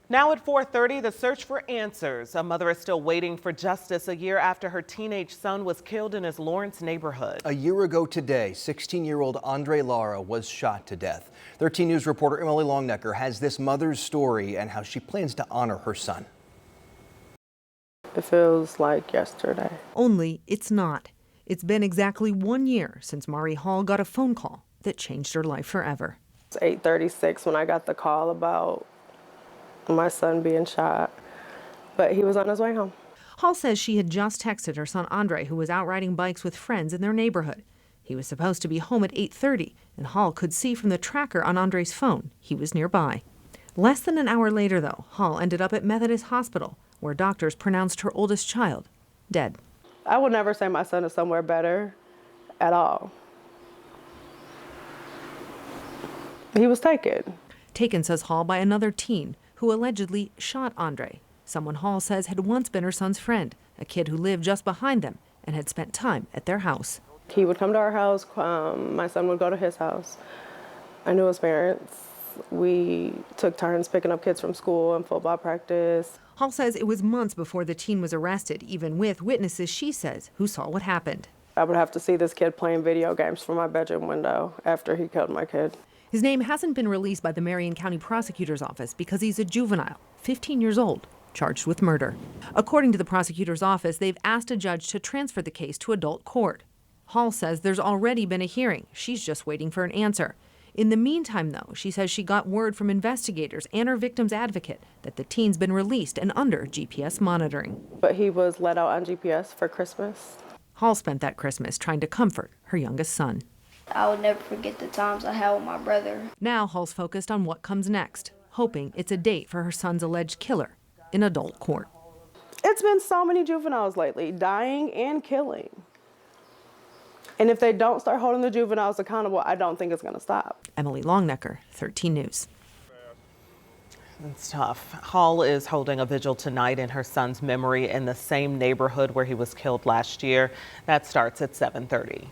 Now at 4:30, the search for answers. A mother is still waiting for justice a year after her teenage son was killed in his Lawrence neighborhood. A year ago today, 16-year-old Andre Lara was shot to death. 13 News reporter Emily Longnecker has this mother's story and how she plans to honor her son. It feels like yesterday. Only it's not. It's been exactly 1 year since Mauriahn Hall got a phone call that changed her life forever. It's 8:36 when I got the call about my son being shot, but he was on his way home. Hall says she had just texted her son Andre, who was out riding bikes with friends in their neighborhood. He was supposed to be home at 8:30, and Hall could see from the tracker on Andre's phone he was nearby. Less than an hour later, though, Hall ended up at Methodist Hospital, where doctors pronounced her oldest child dead. I would never say my son is somewhere better at all. He was taken. Taken, says Hall, by another teen who allegedly shot Andre, someone Hall says had once been her son's friend, a kid who lived just behind them and had spent time at their house. He would come to our house, my son would go to his house. I knew his parents. We took turns picking up kids from school and football practice. Hall says it was months before the teen was arrested, even with witnesses, she says, who saw what happened. I would have to see this kid playing video games from my bedroom window after he killed my kid. His name hasn't been released by the Mauriahn County Prosecutor's Office because he's a juvenile, 15 years old, charged with murder. According to the prosecutor's office, they've asked a judge to transfer the case to adult court. Hall says there's already been a hearing. She's just waiting for an answer. In the meantime, though, she says she got word from investigators and her victim's advocate that the teen's been released and under GPS monitoring. But he was let out on GPS for Christmas. Hall spent that Christmas trying to comfort her youngest son. I will never forget the times I had with my brother. Now Hall's focused on what comes next, hoping it's a date for her son's alleged killer in adult court. It's been so many juveniles lately, dying and killing. And if they don't start holding the juveniles accountable, I don't think it's going to stop. Emily Longnecker, 13 News. It's tough. Hall is holding a vigil tonight in her son's memory in the same neighborhood where he was killed last year. That starts at 7:30.